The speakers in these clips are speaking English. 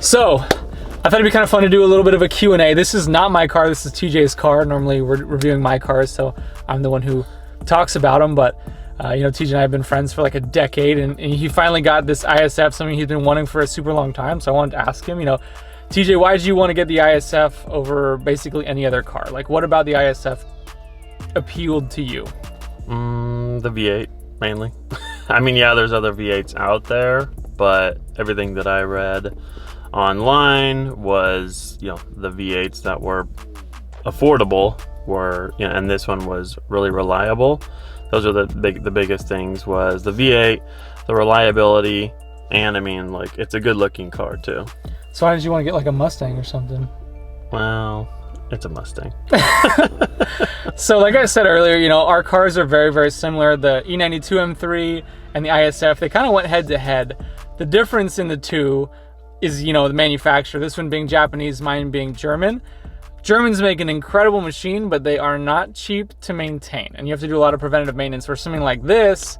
So, I thought it'd be kind of fun to do a little bit of a Q&A. This is not my car, this is TJ's car. Normally we're reviewing my cars, so I'm the one who talks about them, but you know, TJ and I have been friends for like a decade, and he finally got this ISF, something he's been wanting for a super long time, so I wanted to ask him, you know, TJ, why did you want to get the ISF over basically any other car? Like, what about the ISF appealed to you? The V8, mainly. I mean, yeah, there's other V8s out there, but everything that I read online was, you know, the V8s that were affordable were, you know, and this one was really reliable. Those are the biggest things, was the V8, the reliability, and I mean, like, it's a good looking car too. So why did you want to get like a Mustang or something? Well, it's a Mustang. So like I said earlier, you know, our cars are very, very similar. The E92 M3 and the ISF, they kind of went head to head. The difference in the two is, you know, the manufacturer. This one being Japanese, mine being German. Germans make an incredible machine, but they are not cheap to maintain. And you have to do a lot of preventative maintenance. For something like this,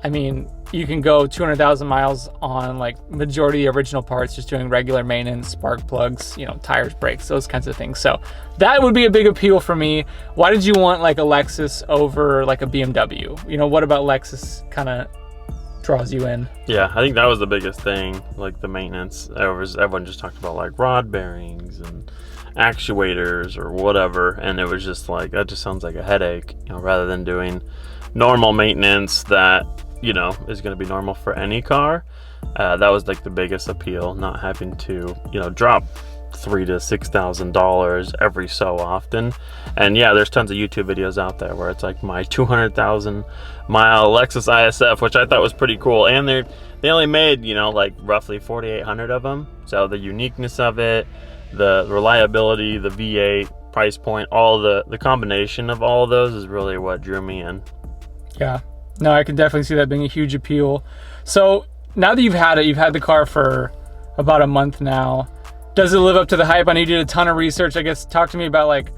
I mean, you can go 200,000 miles on like majority of the original parts, just doing regular maintenance, spark plugs, you know, tires, brakes, those kinds of things. So that would be a big appeal for me. Why did you want like a Lexus over like a BMW? You know, what about Lexus kind of draws you in? Yeah, I think that was the biggest thing, like the maintenance. Everyone just talked about like rod bearings and actuators or whatever, and it was just like, that just sounds like a headache, you know, rather than doing normal maintenance that, you know, is going to be normal for any car. That was like the biggest appeal, not having to, you know, drop $3,000 to $6,000 every so often. And yeah, there's tons of YouTube videos out there where it's like my 200,000 mile Lexus ISF, which I thought was pretty cool. And they only made, you know, like roughly 4,800 of them. So the uniqueness of it, the reliability, the V8 price point, all the combination of all of those is really what drew me in. Yeah, no, I can definitely see that being a huge appeal. So now that you've had it, you've had the car for about a month now. Does it live up to the hype? I know you did a ton of research. I guess talk to me about like,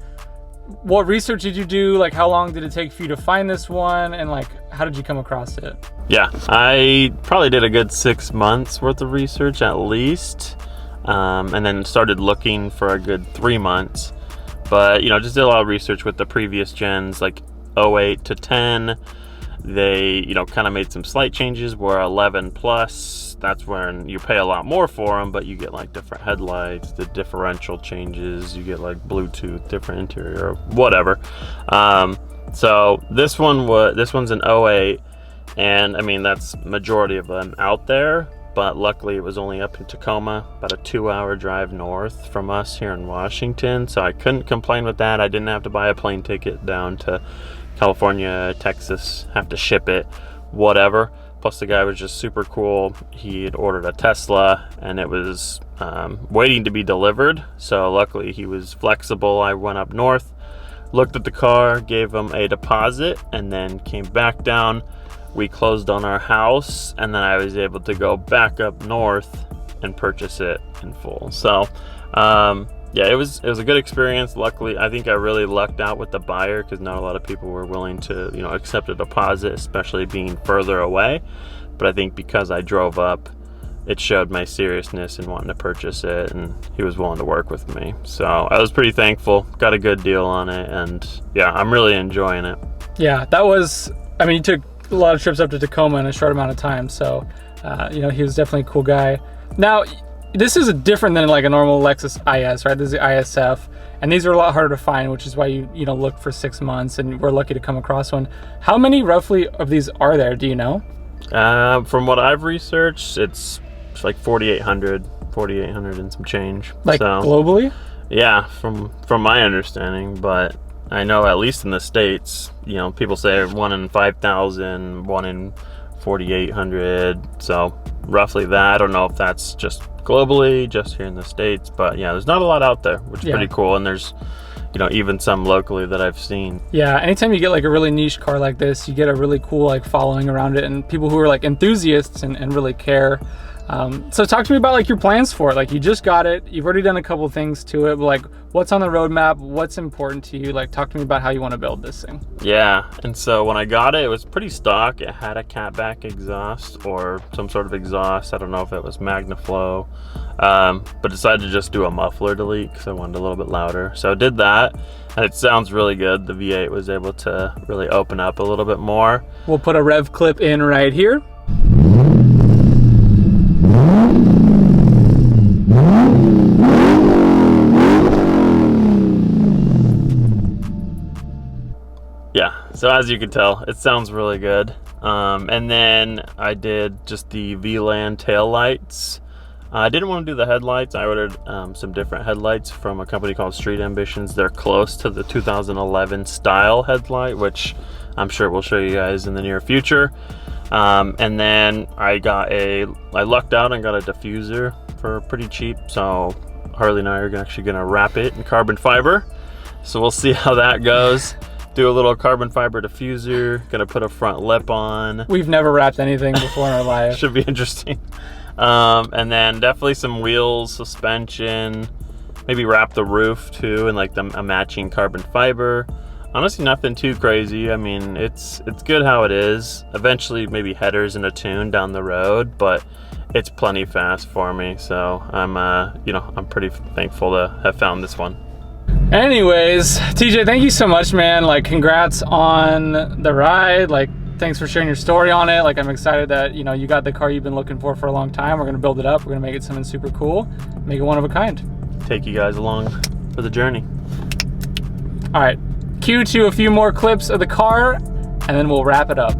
what research did you do? Like, how long did it take for you to find this one? And like, how did you come across it? Yeah, I probably did a good 6 months worth of research at least. And then started looking for a good 3 months. But, you know, just did a lot of research with the previous gens, like 08 to 10. They, you know, kind of made some slight changes where 11 plus, that's when you pay a lot more for them, but you get like different headlights, the differential changes, you get like Bluetooth, different interior, whatever. So this one's an 08, and I mean, that's majority of them out there, but luckily it was only up in Tacoma, about a 2-hour drive north from us here in Washington, so I couldn't complain with that. I didn't have to buy a plane ticket down to California, Texas, have to ship it, whatever. Plus the guy was just super cool. He had ordered a Tesla and it was waiting to be delivered, so luckily he was flexible. I went up north, looked at the car, gave him a deposit, and then came back down. We closed on our house, and then I was able to go back up north and purchase it in full. So yeah, it was a good experience. Luckily, I think I really lucked out with the buyer, because not a lot of people were willing to, you know, accept a deposit, especially being further away. But I think because I drove up, it showed my seriousness in wanting to purchase it, and he was willing to work with me. So I was pretty thankful, got a good deal on it, and yeah, I'm really enjoying it. Yeah, that was, I mean, you took a lot of trips up to Tacoma in a short amount of time, so you know, he was definitely a cool guy. Now, this is different than like a normal Lexus IS, right? This is the ISF, and these are a lot harder to find, which is why you know, look for 6 months, and we're lucky to come across one. How many roughly of these are there? Do you know? From what I've researched, it's like 4,800 and some change. Like, so, globally? Yeah, from my understanding, but I know at least in the States, you know, people say 1 in 5,000, 1 in 4,800, so roughly that. I don't know if that's just globally, just here in the States, but yeah, there's not a lot out there, which is pretty cool, and there's, you know, even some locally that I've seen. Yeah, anytime you get like a really niche car like this, you get a really cool like following around it, and people who are like enthusiasts and really care. So talk to me about like your plans for it. Like you just got it, you've already done a couple things to it, but like what's on the roadmap? What's important to you? Like talk to me about how you want to build this thing. Yeah, and so when I got it, it was pretty stock. It had a catback exhaust or some sort of exhaust. I don't know if it was MagnaFlow, but decided to just do a muffler delete because I wanted a little bit louder. So I did that, and it sounds really good. The V8 was able to really open up a little bit more. We'll put a rev clip in right here. Yeah, so as you can tell, it sounds really good. And then I did just the VLAN tail lights. I didn't want to do the headlights. I ordered some different headlights from a company called Street Ambitions. They're close to the 2011 style headlight, which I'm sure we'll show you guys in the near future. And then I lucked out and got a diffuser for pretty cheap. So Harley and I are actually gonna wrap it in carbon fiber. So we'll see how that goes. Do a little carbon fiber diffuser, gonna put a front lip on. We've never wrapped anything before in our life. Should be interesting. And then definitely some wheels, suspension, maybe wrap the roof too, and like a matching carbon fiber. Honestly, nothing too crazy. I mean, it's good how it is. Eventually, maybe headers and a tune down the road, but it's plenty fast for me. So I'm pretty thankful to have found this one. Anyways, TJ, thank you so much, man. Like, congrats on the ride. Like, thanks for sharing your story on it. Like, I'm excited that, you know, you got the car you've been looking for a long time. We're going to build it up. We're going to make it something super cool. Make it one of a kind. Take you guys along for the journey. All right. Cue to a few more clips of the car, and then we'll wrap it up.